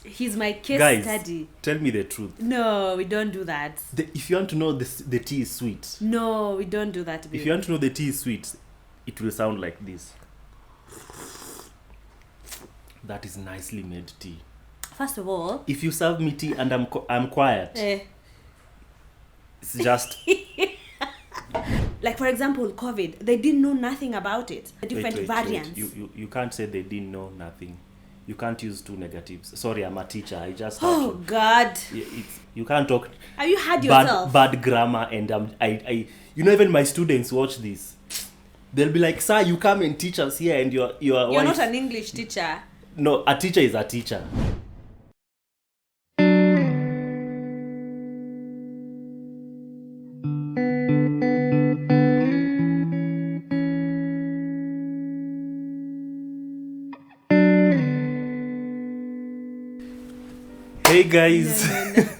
He's my case Guys, study. Tell me the truth. No, we don't do that. If you want to know the tea is sweet. No, we don't do that. Babe. If you want to know the tea is sweet, it will sound like this. That is nicely made tea. First of all, if you serve me tea and I'm quiet, it's just like for example, COVID. They didn't know nothing about it. Different variants. You can't say they didn't know nothing. You can't use two negatives. Sorry, I'm a teacher. I just oh God. You can't talk. Have you had yourself? Bad grammar and I even my students watch this. They'll be like, "Sir, you come and teach us here, and you're not an English teacher." No, a teacher is a teacher. Hey guys.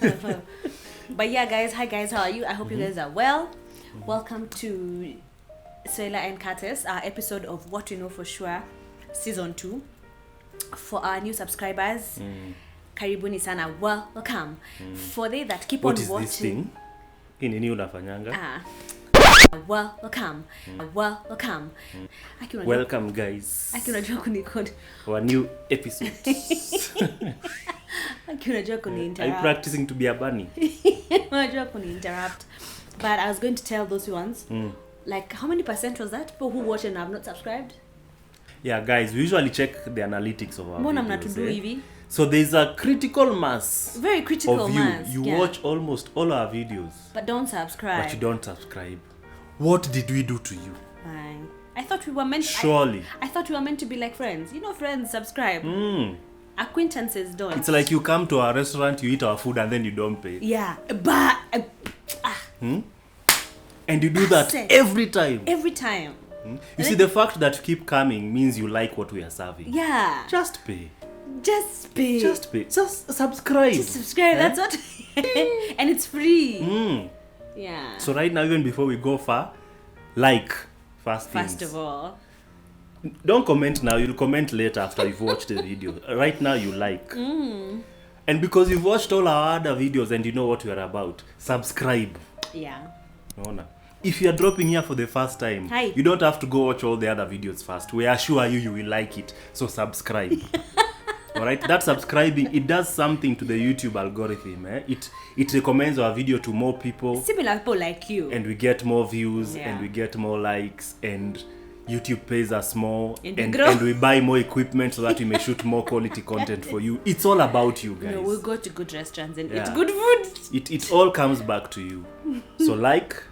No. But yeah, guys, hi guys, how are you? I hope you guys are well. Welcome to Soila and Curtis, our episode of What We Know For Sure, Season 2. For our new subscribers, karibuni sana, welcome. For they that keep what on is watching. This thing? Nini unafanyanga? Welcome. Welcome guys. Unajua kunikod. Our new episode. Unajua kuni-interrupt. Are you practicing to be a bunny? Unajua kuni-interrupt. But I was going to tell those ones, like how many percent was that people who watch and have not subscribed? Yeah, guys, we usually check the analytics of our Mbona videos. mnatudu hivi? So there's a critical mass. Very critical of mass. You watch almost all our videos. But don't subscribe. But you don't subscribe. What did we do to you? Fine. I thought we were meant to... Surely. I thought we were meant to be like friends. You know, friends subscribe. Acquaintances don't. It's like you come to our restaurant, you eat our food, and then you don't pay. Yeah, but... And you do that every time. Every time. You see, the fact that you keep coming means you like what we are serving. Yeah. Just pay. Just pay. Just pay. Just subscribe. Just subscribe. That's what... And it's free. Yeah. So right now, even before we go far, like first things. First of all. Don't comment now. You'll comment later after you've watched the video. Right now, you like. And because you've watched all our other videos and you know what we are about, subscribe. Yeah. No. If you are dropping here for the first time, you don't have to go watch all the other videos first. We assure you will like it. So subscribe. Alright, that subscribing, it does something to the YouTube algorithm. It recommends our video to more people. Similar people like you. And we get more views, and we get more likes, and YouTube pays us more, and we buy more equipment so that we may shoot more quality content for you. It's all about you guys. No, we'll go to good restaurants and eat good food. It all comes back to you. So like,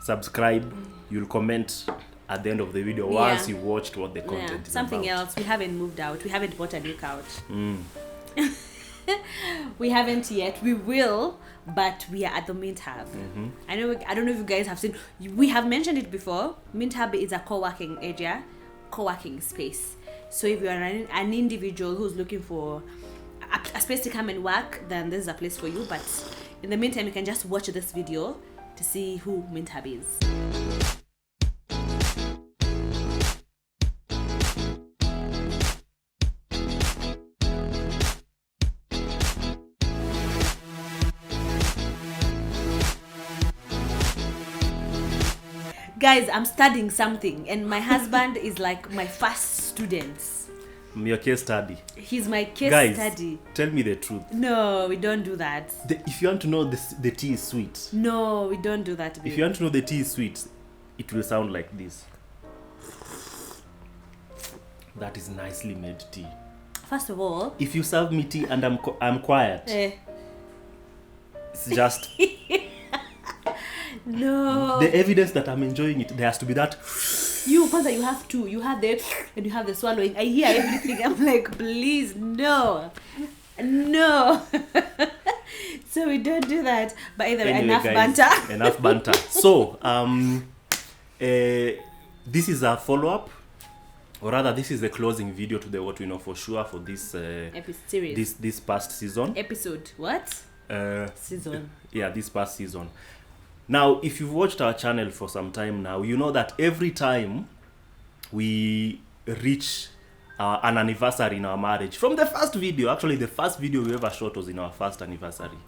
subscribe, you'll comment at the end of the video once you watched what the content is something about. else. We haven't moved out. We haven't bought a new couch. We haven't yet. We will, but we are at the Mint Hub. I don't know if you guys have seen. We have mentioned it before. Mint Hub is a co-working area, co-working space. So if you are an individual who's looking for a space to come and work, then this is a place for you. But in the meantime, you can just watch this video to see who Mint Hub is. Guys, I'm studying something, and my husband is like my first student. Your case study. He's my case study. Tell me the truth. No, we don't do that. If you want to know the tea is sweet. No, we don't do that. Babe. If you want to know the tea is sweet, it will sound like this. That is nicely made tea. First of all, if you serve me tea and I'm quiet, it's just... No. The evidence that I'm enjoying it, there has to be that. You have to. You have the and you have the swallowing. I hear everything. I'm like, please, no. So we don't do that. But either anyway, enough guys, banter. Enough banter. So this is a follow-up, or rather, this is the closing video to the What We Know For Sure for this series. This past season. Episode what? Season. Yeah, this past season. Now, if you've watched our channel for some time now, you know that every time we reach an anniversary in our marriage. From the first video, actually the first video we ever shot was in our first anniversary.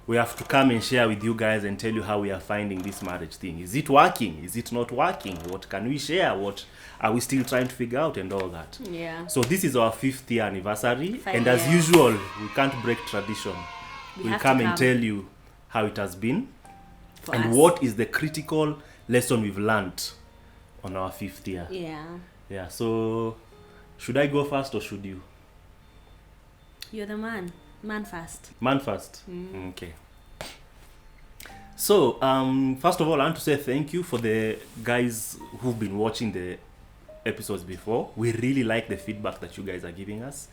We have to come and share with you guys and tell you how we are finding this marriage thing. Is it working? Is it not working? What can we share? What are we still trying to figure out and all that? Yeah. So this is our 5th year anniversary. 5 and years. as usual, we can't break tradition. We'll have come to and tell you how it has been For and us. what is the critical lesson we've learned on our 5th year. Yeah. Yeah, so should I go first or should you? You're the man. Man first. Man first. Okay. So, first of all, I want to say thank you for the guys who've been watching the episodes before. We really like the feedback that you guys are giving us.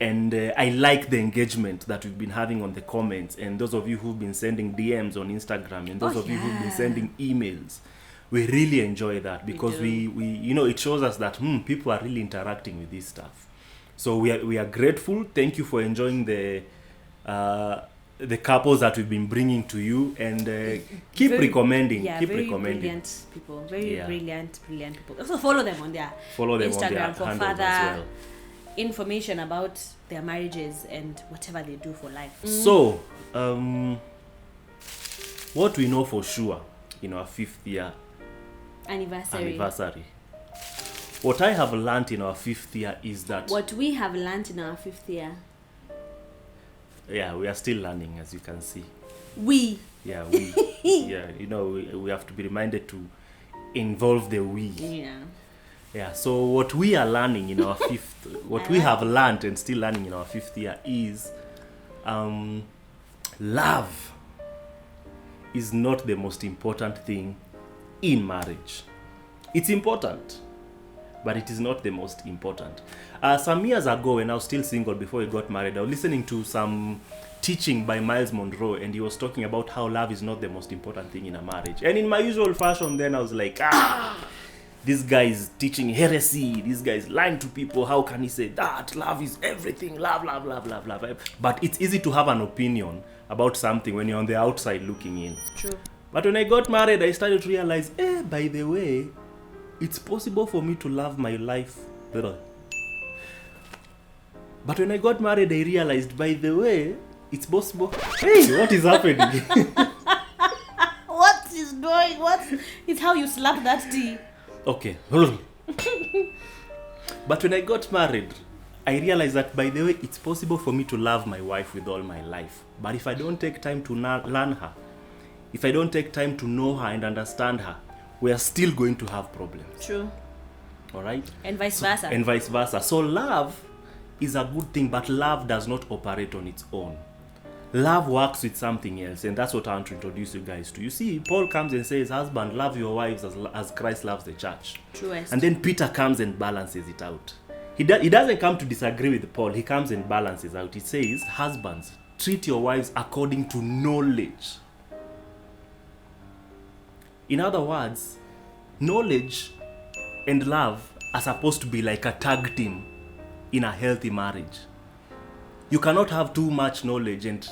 And I like the engagement that we've been having on the comments. And those of you who've been sending DMs on Instagram and those of you who've been sending emails. We really enjoy that because we it shows us that people are really interacting with this stuff. So we are grateful. Thank you for enjoying the couples that we've been bringing to you, and keep recommending. Yeah, keep very recommending. brilliant people. Very brilliant people. Also follow them on their Instagram on their for handles further as well. information about their marriages and whatever they do for life. So, what we know for sure in our 5th year anniversary. What I have learned in our 5th year is that What we have learned in our 5th year. Yeah, we are still learning, as you can see. We. Yeah, we. Yeah, we have to be reminded to involve the we. Yeah. Yeah, so what we are learning in our 5th, what we have learned and still learning in our 5th year is love is not the most important thing in marriage. It's important, but it is not the most important. Some years ago, when I was still single before I got married, I was listening to some teaching by Miles Monroe, and he was talking about how love is not the most important thing in a marriage. And in my usual fashion, then I was like, this guy is teaching heresy. This guy is lying to people. How can he say that? Love is everything. Love. But it's easy to have an opinion about something when you're on the outside looking in. True. But when I got married, I started to realize, by the way, it's possible for me to love my life better. But when I got married, I realized, by the way, it's possible. Hey, what is happening? What is doing? It's how you slap that tea. Okay. But when I got married, I realized that, by the way, it's possible for me to love my wife with all my life. But if I don't take time to learn her, if I don't take time to know her and understand her, we are still going to have problems. True. All right? And vice versa. And vice versa. So love is a good thing, but love does not operate on its own. Love works with something else, and that's what I want to introduce you guys to. You see, Paul comes and says, husband, love your wives as Christ loves the church. Truest. And then Peter comes and balances it out. He doesn't come to disagree with Paul. He comes and balances out. He says, husbands, treat your wives according to knowledge. In other words, knowledge and love are supposed to be like a tag team in a healthy marriage. You cannot have too much knowledge and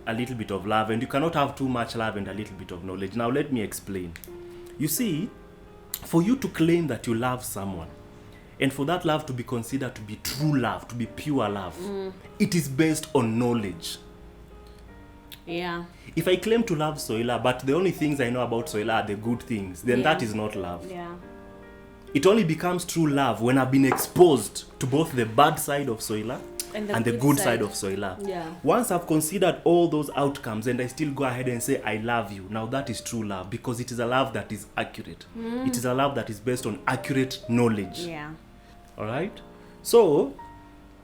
a little bit of love, and you cannot have too much love and a little bit of knowledge. Now let me explain. You see, for you to claim that you love someone, and for that love to be considered to be true love, to be pure love, it is based on knowledge. Yeah. If I claim to love Soila, but the only things I know about Soila are the good things, then that is not love. Yeah. It only becomes true love when I've been exposed to both the bad side of Soila and the good side of Soila. Yeah. Once I've considered all those outcomes and I still go ahead and say, I love you, now that is true love, because it is a love that is accurate. It is a love that is based on accurate knowledge. Yeah. All right? So,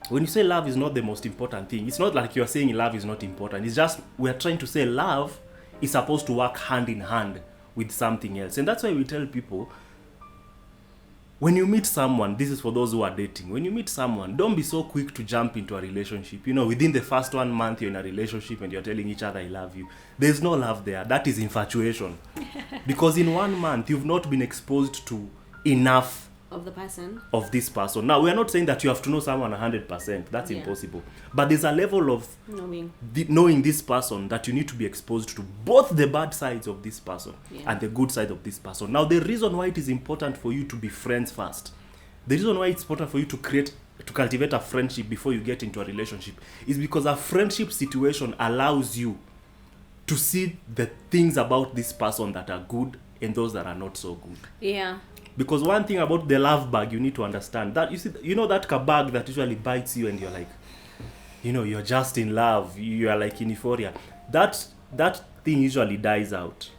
when you say love is not the most important thing, it's not like you're saying love is not important. It's just we're trying to say love is supposed to work hand in hand with something else. And that's why we tell people, when you meet someone, this is for those who are dating, when you meet someone, don't be so quick to jump into a relationship. Within the first 1 month you're in a relationship and you're telling each other I love you. There's no love there. That is infatuation. Because in 1 month you've not been exposed to enough of this person. Now, we are not saying that you have to know someone 100%. That's impossible. But there's a level of knowing this person that you need to be exposed to both the bad sides of this person and the good side of this person. Now, the reason why it is important for you to be friends first, the reason why it's important for you to create to cultivate a friendship before you get into a relationship is because a friendship situation allows you to see the things about this person that are good and those that are not so good. Yeah. Because one thing about the love bag, you need to understand that, you know that bag that usually bites you and you're like, you're just in love, you are like in euphoria. That thing usually dies out.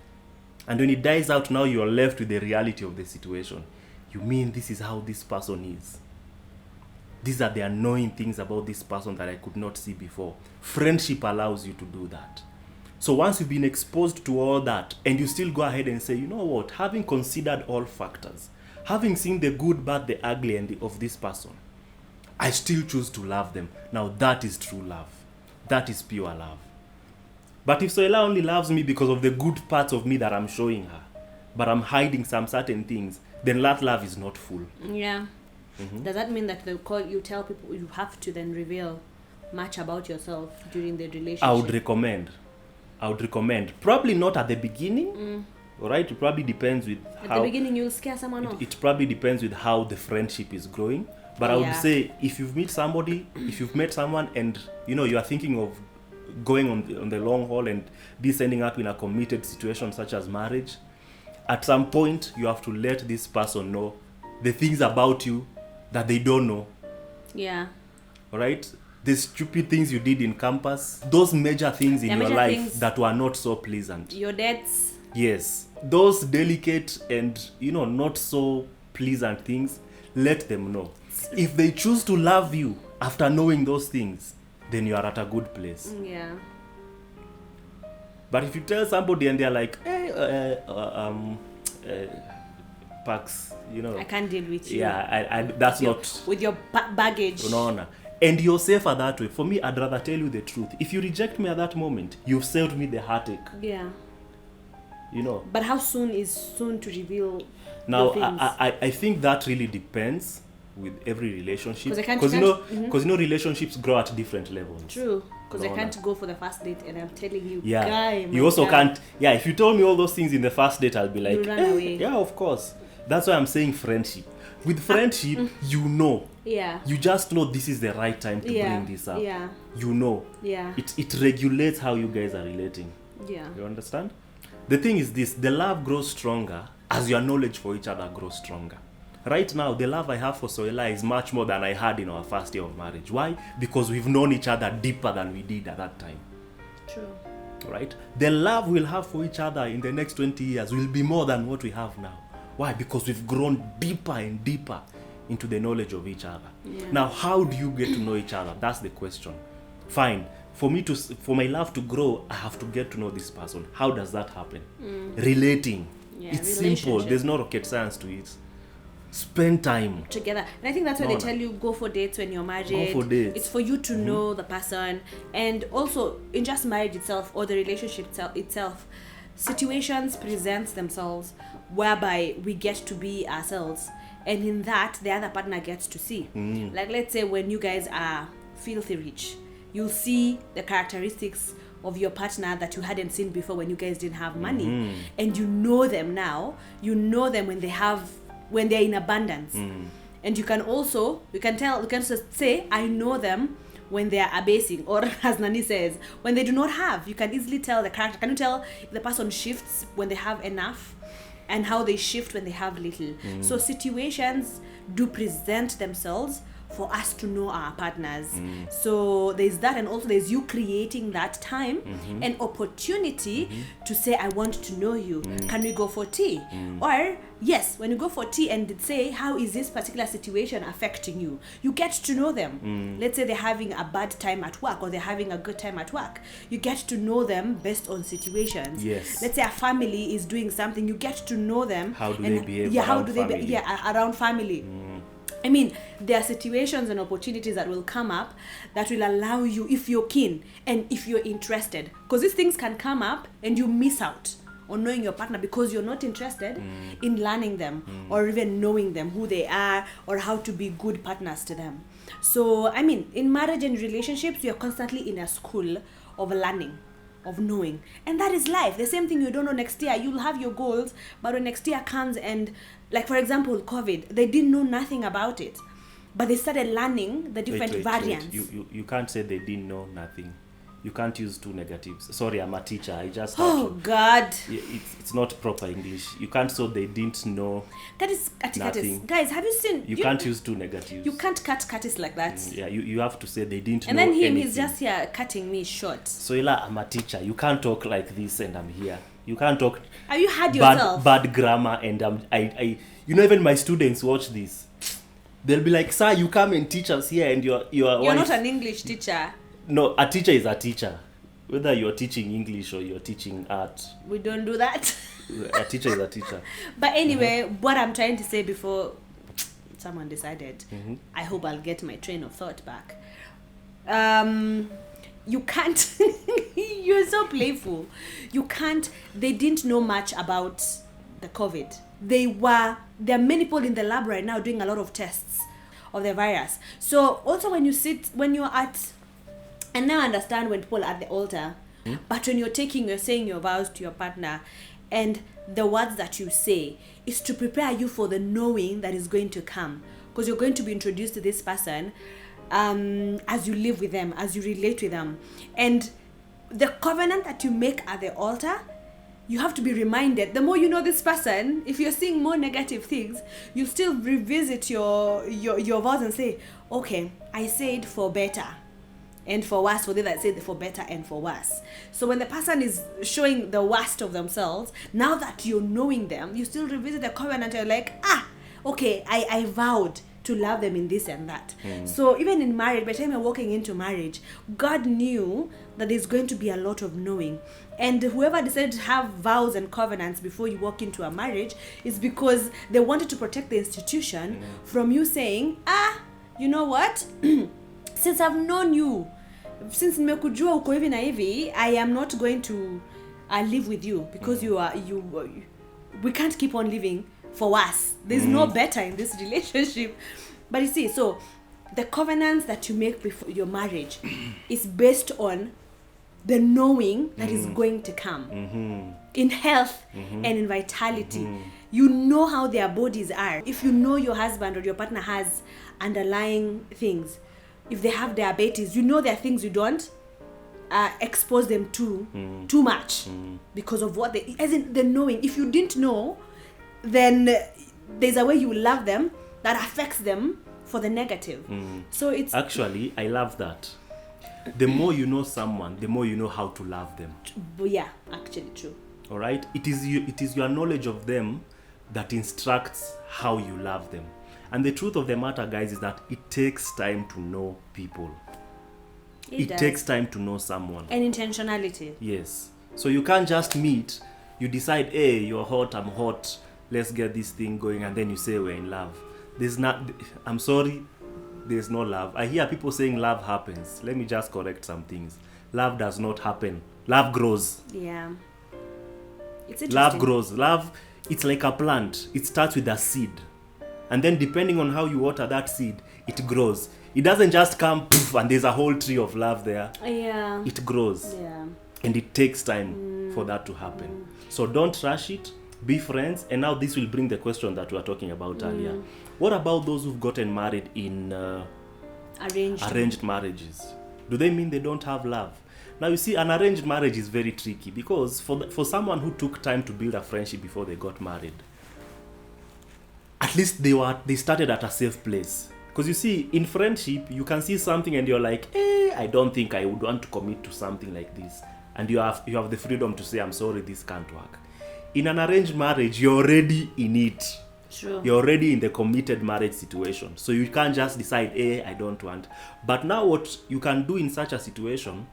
And when it dies out, now you're left with the reality of the situation. You mean this is how this person is. These are the annoying things about this person that I could not see before. Friendship allows you to do that. So once you've been exposed to all that, and you still go ahead and say, you know what, having considered all factors, having seen the good, bad, the ugly of this person, I still choose to love them. Now that is true love. That is pure love. But if Soila only loves me because of the good parts of me that I'm showing her, but I'm hiding some certain things, then that love is not full. Yeah. Mm-hmm. Does that mean that you tell people you have to then reveal much about yourself during the relationship? I would recommend. Probably not at the beginning. All right? It probably depends with how... At the beginning, you'll scare someone off. It probably depends with how the friendship is growing. But I would say if you've met someone and, you are thinking of going on the long haul and this ending up in a committed situation such as marriage, at some point, you have to let this person know the things about you that they don't know. Yeah. All right? The stupid things you did in campus, those major things in your life that were not so pleasant. Your debts. Yes. Those delicate and, not so pleasant things, let them know. If they choose to love you after knowing those things, then you are at a good place. Yeah. But if you tell somebody and they're like, hey, Pax, I can't deal with you. Yeah, I that's not... With your baggage. No. And you're safer that way. For me, I'd rather tell you the truth. If you reject me at that moment, you've saved me the heartache. Yeah. But how soon is soon to reveal now I think that really depends with every relationship. Because relationships grow at different levels. True. Because I can't go for the first date and I'm telling you, can't. Yeah, if you told me all those things in the first date, I'll be like, you run away. Yeah, of course. That's why I'm saying friendship. With friendship, Yeah. You just know this is the right time to bring this up. Yeah. Yeah. It regulates how you guys are relating. Yeah. You understand? The thing is this, the love grows stronger as your knowledge for each other grows stronger. Right now, the love I have for Soila is much more than I had in our first year of marriage. Why? Because we've known each other deeper than we did at that time. True. Right? The love we'll have for each other in the next 20 years will be more than what we have now. Why? Because we've grown deeper and deeper into the knowledge of each other. Yeah. Now, how do you get to know each other? That's the question. Fine. For my love to grow, I have to get to know this person. How does that happen? Relating. Yeah, it's simple. There's no rocket science to it. Spend time together. And I think that's why they tell you go for dates when you're married. Go for dates. It's for you to know the person. And also, in just marriage itself or the relationship itself, situations present themselves whereby we get to be ourselves. And in that, the other partner gets to see. Like, let's say when you guys are filthy rich, you'll see the characteristics of your partner that you hadn't seen before when you guys didn't have money. And you know them now. You know them when they're in abundance. And you can say, I know them when they are abasing, or as Nani says, when they do not have. You can easily tell the character. Can you tell if the person shifts when they have enough and how they shift when they have little? So situations do present themselves for us to know our partners. So there's that, and also there's you creating that time and opportunity to say, I want to know you. Can we go for tea? Or yes, when you go for tea and say, how is this particular situation affecting you? You get to know them. Let's say they're having a bad time at work or they're having a good time at work. You get to know them based on situations. Yes. Let's say a family is doing something, you get to know them. How do they behave around family? I mean, there are situations and opportunities that will come up that will allow you, if you're keen and if you're interested, because these things can come up and you miss out on knowing your partner because you're not interested in learning them or even knowing them, who they are, or how to be good partners to them. So, I mean, in marriage and relationships, you're constantly in a school of learning, of knowing, and that is life. The same thing, you don't know next year. You'll have your goals, but when next year comes and, like for example, COVID, they didn't know nothing about it. but they started learning the different variants. You can't say they didn't know nothing. You can't use two negatives. Sorry, I'm a teacher. I just God. It's not proper English. You can't say they didn't know. That is nothing. Guys, have you seen? You can't use two negatives. You can't cut Curtis like that. Yeah, you have to say they didn't and know. And then anything. he's just here cutting me short. Soila, I'm a teacher. You can't talk like this and I'm here. You can't talk. Have you had yourself? Bad grammar and I even my students watch this. They'll be like, "Sir, you come and teach us here and you're not an English teacher." No, a teacher is a teacher. Whether you're teaching English or you're teaching art. We don't do that. A teacher is a teacher. But anyway, what I'm trying to say before someone decided, I hope I'll get my train of thought back. You can't, you're so playful. You can't, they didn't know much about the COVID. There are many people in the lab right now doing a lot of tests of the virus. So also when you're at, and now I understand when people are at the altar, but when you're saying your vows to your partner, and the words that you say is to prepare you for the knowing that is going to come. Because you're going to be introduced to this person as you live with them, as you relate with them. And the covenant that you make at the altar, you have to be reminded. The more you know this person, if you're seeing more negative things, you still revisit your vows and say, okay, I said for better and for worse, for they that said for better and for worse. So when the person is showing the worst of themselves, now that you're knowing them, you still revisit the covenant and you're like, okay, I vowed to love them in this and that. So even in marriage, by the time you're walking into marriage, God knew that there's going to be a lot of knowing. And whoever decided to have vows and covenants before you walk into a marriage is because they wanted to protect the institution from you saying, you know what? Since I've known you, since nimekujua uko hivi na hivi, I am not going to live with you because we can't keep on living for worse. There's no better in this relationship. But you see, so the covenants that you make before your marriage is based on the knowing that is going to come in health and in vitality. You know how their bodies are. If you know your husband or your partner has underlying things, if they have diabetes, you know there are things you don't expose them to too much because of what they, as in the knowing. If you didn't know, then there's a way you love them that affects them for the negative. So it's actually, I love that. The more you know someone, the more you know how to love them. Yeah, actually true. All right, it is your knowledge of them that instructs how you love them. And the truth of the matter, guys, is that it takes time to know people. It takes time to know someone. And intentionality. Yes. So you can't just meet, you decide, hey, you're hot, I'm hot, let's get this thing going, and then you say we're in love. I'm sorry, there's no love. I hear people saying love happens. Let me just correct some things. Love does not happen. Love grows. Yeah. It's interesting. Love grows. Love, it's like a plant. It starts with a seed. And then depending on how you water that seed, it grows. It doesn't just come poof, and there's a whole tree of love there. Yeah. It grows. Yeah. And it takes time for that to happen. So don't rush it. Be friends. And now this will bring the question that we were talking about earlier. What about those who've gotten married in arranged marriages? Do they mean they don't have love? Now you see, an arranged marriage is very tricky because for someone who took time to build a friendship before they got married, at least they started at a safe place. Because you see, in friendship, you can see something and you're like, I don't think I would want to commit to something like this. And you have the freedom to say, I'm sorry, this can't work. In an arranged marriage, you're already in it. True. You're already in the committed marriage situation. So you can't just decide, I don't want. But now what you can do in such a situation,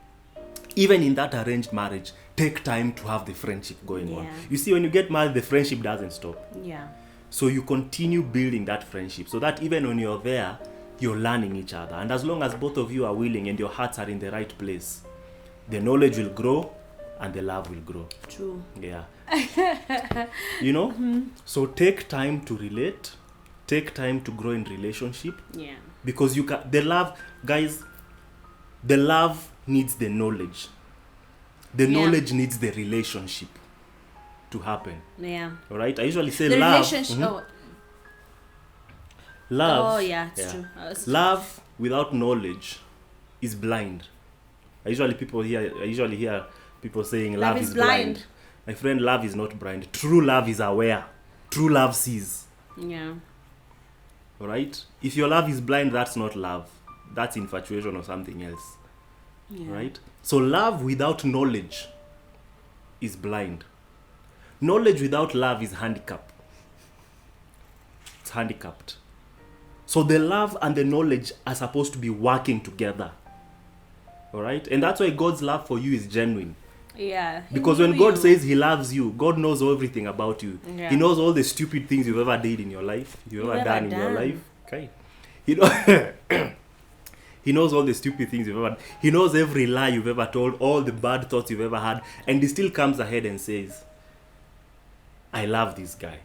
even in that arranged marriage, take time to have the friendship going on. You see, when you get married, the friendship doesn't stop. Yeah. So you continue building that friendship so that even when you're there, you're learning each other. And as long as both of you are willing and your hearts are in the right place, the knowledge will grow and the love will grow. True. Yeah. You know? So take time to relate. Take time to grow in relationship. Yeah. Because the love, guys, the love needs the knowledge. The knowledge needs the relationship to happen. Yeah. All right? I usually say the love. Relationship. Love. Oh yeah, it's true. Love without knowledge is blind. I usually hear people saying love is blind. My friend, love is not blind. True love is aware. True love sees. Yeah. Alright? If your love is blind, that's not love. That's infatuation or something else. Yeah. Right? So love without knowledge is blind. Knowledge without love is handicap. It's handicapped. So the love and the knowledge are supposed to be working together. Alright? And that's why God's love for you is genuine. Yeah. Because when God says he loves you, God knows everything about you. Yeah. He knows all the stupid things you've ever did in your life. You've ever done in your life. Okay. He knows all the stupid things you've ever done. He knows every lie you've ever told, all the bad thoughts you've ever had. And he still comes ahead and says, I love this guy.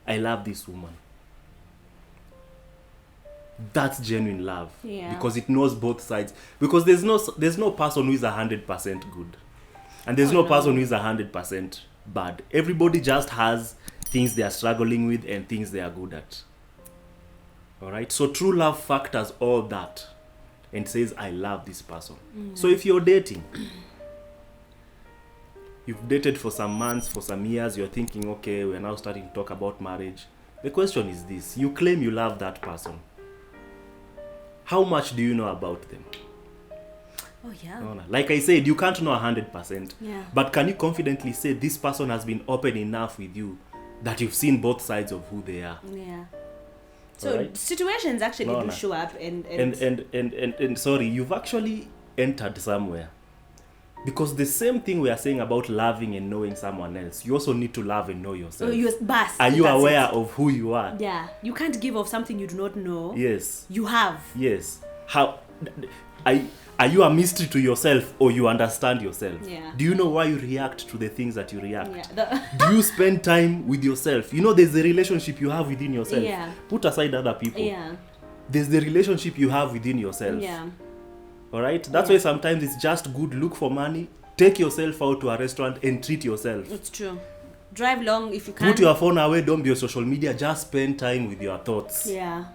I love this woman. That's genuine love. Yeah. Because it knows both sides. Because there's no person who is 100% good. And there's no person who is 100% bad. Everybody just has things they are struggling with and things they are good at. Alright? So true love factors all that and says, I love this person. So if you're dating, you've dated for some months, for some years, you're thinking, okay, we're now starting to talk about marriage. The question is this. You claim you love that person. How much do you know about them? Oh, yeah. Like I said, you can't know 100%. Yeah. But can you confidently say this person has been open enough with you that you've seen both sides of who they are? Yeah. So situations actually do show up and sorry, you've actually entered somewhere. Because the same thing we are saying about loving and knowing someone else, you also need to love and know yourself. Are you aware of who you are? Yeah. You can't give of something you do not know. Yes. You have. Yes. How are you a mystery to yourself or you understand yourself? Yeah. Do you know why you react to the things that you react? Yeah. Do you spend time with yourself? You know, there's a relationship you have within yourself. Yeah. Put aside other people. Yeah. There's the relationship you have within yourself. Yeah. Alright? That's why sometimes it's just good. Look for money. Take yourself out to a restaurant and treat yourself. It's true. Drive long if you can. Put your phone away. Don't be on social media. Just spend time with your thoughts. Yeah.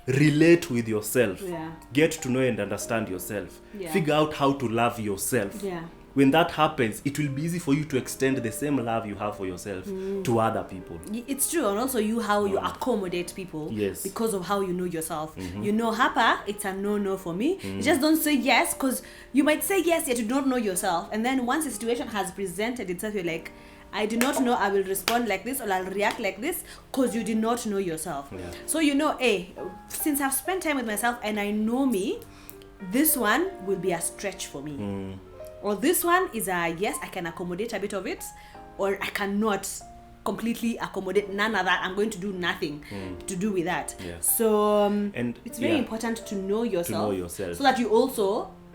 Relate with yourself. Yeah. Get to know and understand yourself. Yeah. Figure out how to love yourself. Yeah. When that happens, it will be easy for you to extend the same love you have for yourself to other people. It's true. And also you accommodate people. Yes. Because of how you know yourself. You know, Hapa, it's a no for me. You just don't say yes, because you might say yes yet you don't know yourself. And then once a situation has presented itself, you're like, I do not know I will respond like this or I'll react like this because you did not know yourself. Yeah. So you know, since I've spent time with myself and I know me, this one will be a stretch for me. Or this one is yes, I can accommodate a bit of it, or I cannot completely accommodate none of that. I'm going to do nothing to do with that. Yeah. So and it's very important to know yourself. So that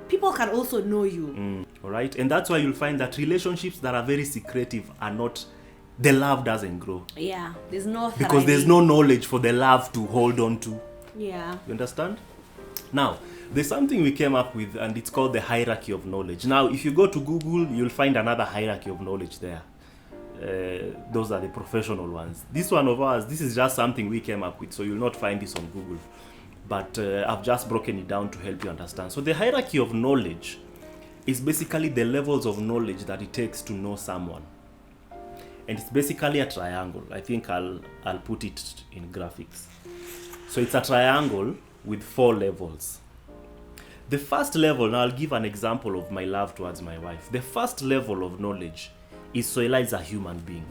people can also know you. All right. And that's why you'll find that relationships that are very secretive are not, the love doesn't grow. Yeah. There's no thriving. Because there's no knowledge for the love to hold on to. Yeah. You understand? Now, there's something we came up with and it's called the hierarchy of knowledge. Now, if you go to Google, you'll find another hierarchy of knowledge there. Those are the professional ones. This one of ours, this is just something we came up with, so you'll not find this on Google. But I've just broken it down to help you understand. So the hierarchy of knowledge is basically the levels of knowledge that it takes to know someone. And it's basically a triangle. I think I'll put it in graphics. So it's a triangle with 4 levels. The first level, now I'll give an example of my love towards my wife. The first level of knowledge is Soila is a human being.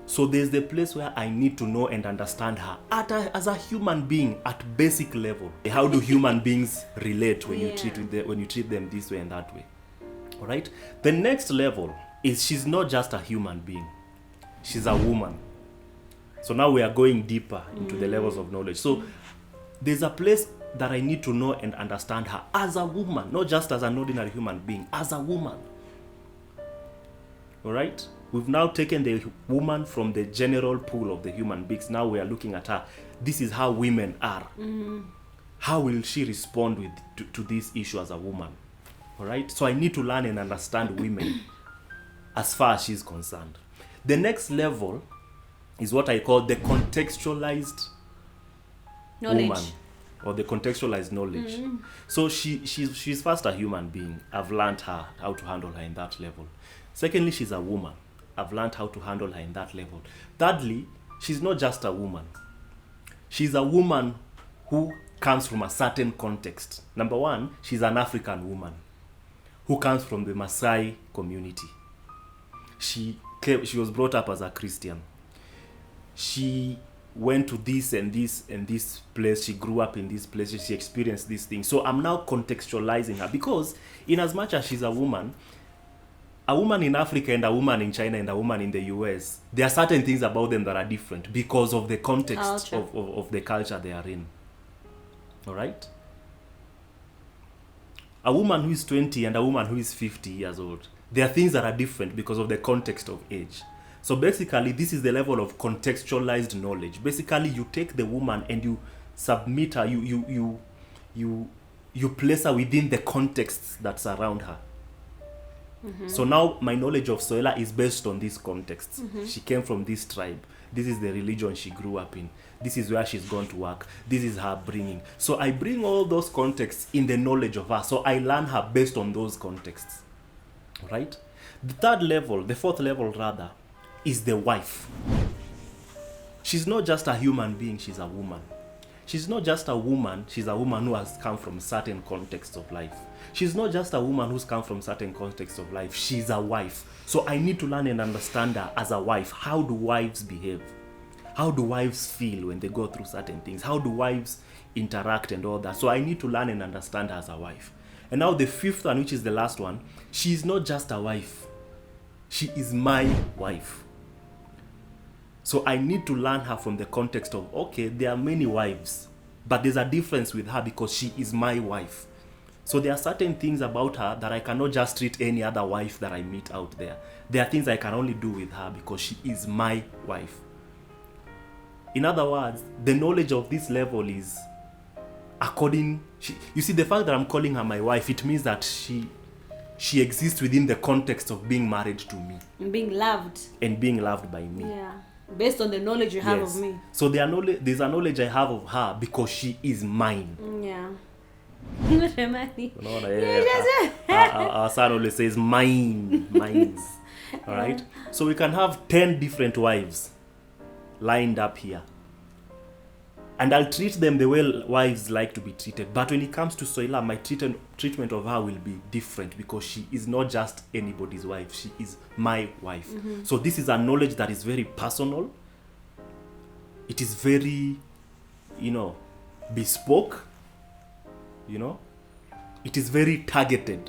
So there's the place where I need to know and understand her as a human being at basic level. How do human beings relate when you treat them this way and that way? All right. The next level is she's not just a human being. She's a woman. So now we are going deeper into the levels of knowledge. So there's a place that I need to know and understand her as a woman, not just as an ordinary human being, as a woman. All right? We've now taken the woman from the general pool of the human beings. Now we are looking at her. This is how women are. How will she respond to this issue as a woman? All right? So I need to learn and understand women as far as she's concerned. The next level is what I call the contextualized woman, or the contextualized knowledge. So she's first a human being. I've learned her how to handle her in that level. Secondly, she's a woman. I've learned how to handle her in that level. Thirdly, she's not just a woman. She's a woman who comes from a certain context. Number one, she's an African woman who comes from the Maasai community. She was brought up as a Christian. She went to this and this and this place. She grew up in this place. She experienced these things. So I'm now contextualizing her, because in as much as she's a woman in Africa and a woman in China and a woman in the US, there are certain things about them that are different because of the context of the culture they are in. All right? A woman who is 20 and a woman who is 50 years old, there are things that are different because of the context of age. So basically, this is the level of contextualized knowledge. Basically, you take the woman and you submit her, you place her within the contexts that surround her. So now my knowledge of Soila is based on these contexts. She came from this tribe. This is the religion she grew up in. This is where she's gone to work. This is her bringing. So I bring all those contexts in the knowledge of her. So I learn her based on those contexts. Right? The fourth level rather, is the wife. She's not just a human being, she's a woman. She's not just a woman, she's a woman who has come from certain contexts of life. She's not just a woman who's come from certain contexts of life, she's a wife. So I need to learn and understand her as a wife. How do wives behave? How do wives feel when they go through certain things? How do wives interact and all that? So I need to learn and understand her as a wife. And now the fifth one, which is the last one, she's not just a wife. She is my wife. So I need to learn her from the context of, okay, there are many wives, but there's a difference with her because she is my wife. So there are certain things about her that I cannot just treat any other wife that I meet out there. There are things I can only do with her because she is my wife. In other words, the knowledge of this level is you see, the fact that I'm calling her my wife, it means that she exists within the context of being married to me. And being loved. And being loved by me. Yeah. Based on the knowledge you have of me. So there's a knowledge I have of her because she is mine. Yeah. Our son always says mine. All right? So we can have 10 different wives lined up here. And I'll treat them the way wives like to be treated. But when it comes to Soila, my treatment of her will be different because she is not just anybody's wife. She is my wife. So this is a knowledge that is very personal. It is very, bespoke. It is very targeted.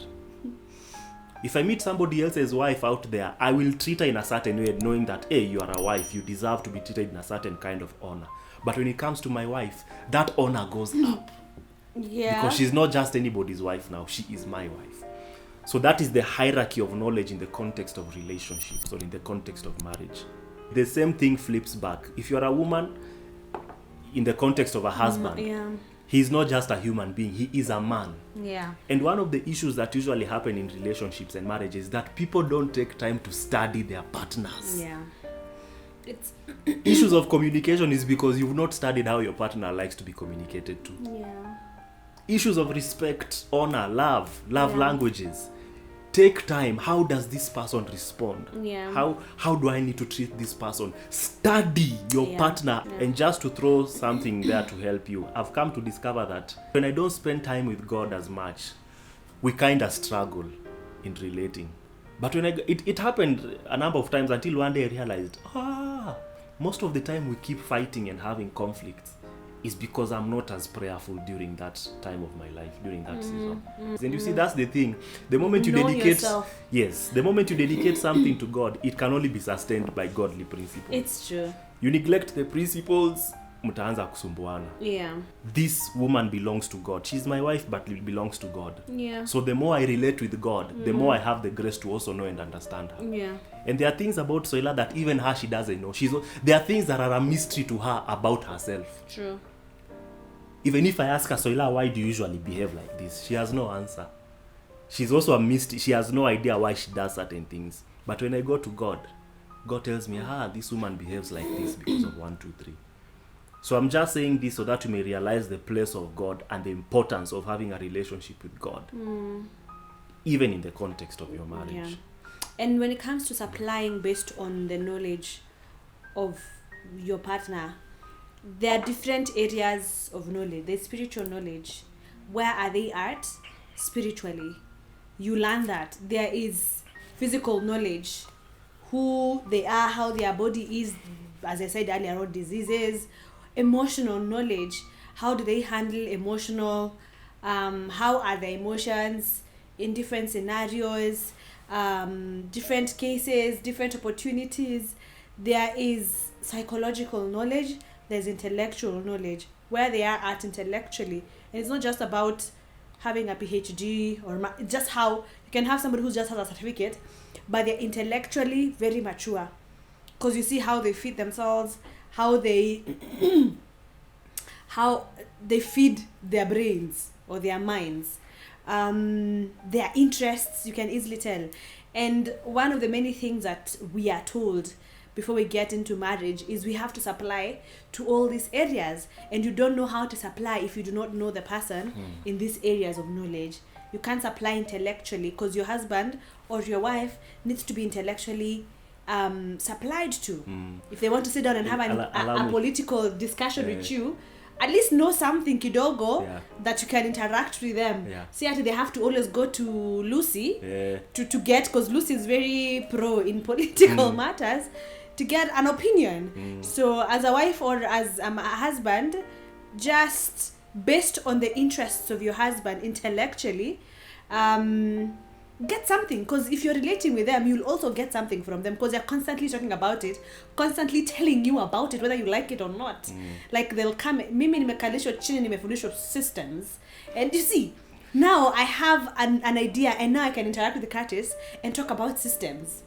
If I meet somebody else's wife out there, I will treat her in a certain way, knowing that, hey, you are a wife. You deserve to be treated in a certain kind of honor. But when it comes to my wife, that honor goes up. Yeah. Because she's not just anybody's wife now. She is my wife. So that is the hierarchy of knowledge in the context of relationships or in the context of marriage. The same thing flips back. If you're a woman, in the context of a husband, he's not just a human being. He is a man. Yeah. And one of the issues that usually happen in relationships and marriages is that people don't take time to study their partners. Yeah. It's issues of communication is because you've not studied how your partner likes to be communicated to. Yeah. Issues of respect, honor, love languages. Take time. How does this person respond? Yeah. How do I need to treat this person? Study your partner. Yeah. And just to throw something there to help you, I've come to discover that when I don't spend time with God as much, we kind of struggle in relating. But when it happened a number of times until one day I realized, most of the time we keep fighting and having conflicts is because I'm not as prayerful during that time of my life, during that season. And you see, that's the thing. The moment you dedicate something to God, it can only be sustained by godly principles. It's true. You neglect the principles, mtaanza kusumbuana. Yeah. This woman belongs to God. She's my wife, but it belongs to God. Yeah. So the more I relate with God, the more I have the grace to also know and understand her. Yeah. And there are things about Soila that even her, she doesn't know. There are things that are a mystery to her about herself. True. Even if I ask her, Soila, why do you usually behave like this? She has no answer. She's also a mystery. She has no idea why she does certain things. But when I go to God, God tells me, this woman behaves like this because of 1, 2, 3. So I'm just saying this so that you may realize the place of God and the importance of having a relationship with God, even in the context of your marriage. Yeah. And when it comes to supplying based on the knowledge of your partner, there are different areas of knowledge. There's spiritual knowledge. Where are they at spiritually? You learn that. There is physical knowledge, who they are, how their body is, as I said earlier, all diseases. Emotional knowledge, how do they handle emotional, how are their emotions in different scenarios, different cases, different opportunities. There is psychological knowledge, there's intellectual knowledge, where they are at intellectually. And it's not just about having a PhD or just how you can have somebody who just has a certificate, but they're intellectually very mature, because you see how they feed themselves, how they feed their brains or their minds, their interests, you can easily tell. And one of the many things that we are told before we get into marriage is we have to supply to all these areas, and you don't know how to supply if you do not know the person in these areas of knowledge. You can't supply intellectually, because your husband or your wife needs to be intellectually supplied to. If they want to sit down and have a political discussion with you, at least know something kidogo that you can interact with them. See, actually they have to always go to Lucy to get, because Lucy is very pro in political matters, to get an opinion. So as a wife or as a husband, just based on the interests of your husband intellectually, get something, because if you're relating with them, you'll also get something from them, because they're constantly talking about it, constantly telling you about it, whether you like it or not. Like they'll come, mimi nimekalishwa chini nimefundishwa systems, and you see, now I have an idea, and now I can interact with the Curtis and talk about systems,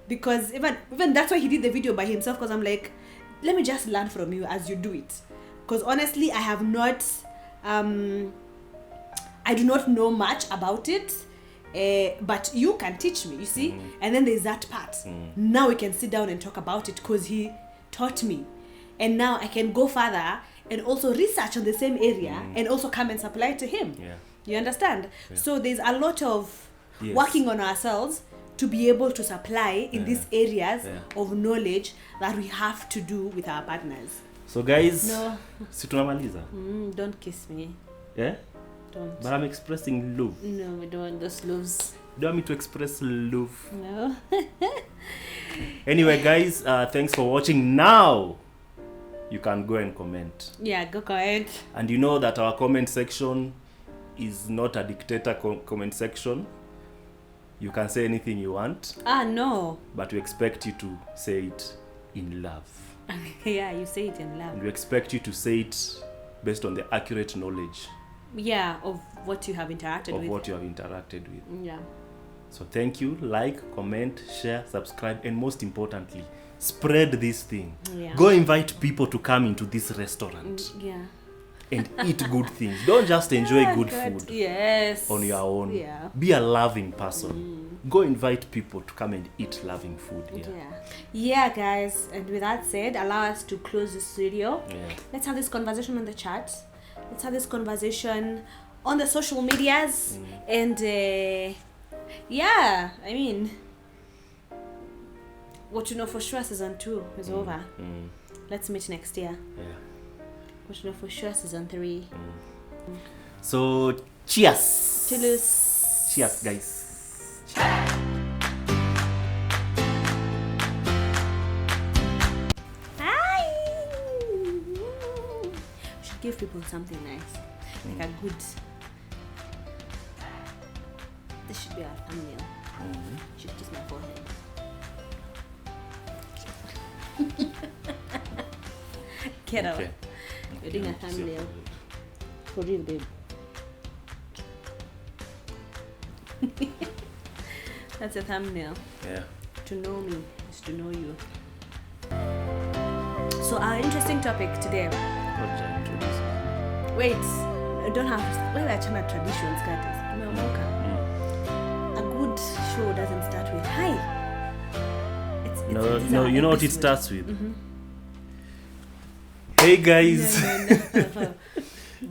because even that's why he did the video by himself, because I'm like, let me just learn from you as you do it, because honestly I have not I do not know much about it. But you can teach me, you see. And then there's that part. Now we can sit down and talk about it, because he taught me, and now I can go further and also research on the same area and also come and supply it to him. You understand? So there's a lot of working on ourselves to be able to supply in these areas of knowledge that we have to do with our partners. So guys, si tunamaliza. Don't kiss me. Yeah? Don't. But I'm expressing love. No, we don't want those loves. Do you want me to express love? No. Anyway, guys, thanks for watching. Now, you can go and comment. Yeah, go comment. And you know that our comment section is not a dictator comment section. You can say anything you want. No. But we expect you to say it in love. Yeah, you say it in love. And we expect you to say it based on the accurate knowledge. Yeah, of what you have interacted with. Of what you have interacted with. Yeah. So thank you. Like, comment, share, subscribe, and most importantly, spread this thing. Yeah. Go invite people to come into this restaurant. Yeah. And eat good things. Don't just enjoy good food. Yes. On your own. Yeah. Be a loving person. Go invite people to come and eat loving food here. Yeah, guys. And with that said, allow us to close this video. Let's have this conversation on the chat. Let's have this conversation on the social medias. And yeah, I mean, what you know for sure season 2 is over. Let's meet next year. What you know for sure season 3. So cheers. Cheers, guys. Hi. We should give people something nice, like a good. This should be our thumbnail. Should kiss my forehead. Get out. We're doing a thumbnail. For real, babe. That's a thumbnail. Yeah. To know me is to know you. So our interesting topic today. What should I introduce? Wait, I don't have. Well, I turn traditions, Curtis. A good show doesn't start with hi. No, you know what it starts with? Hey guys. No.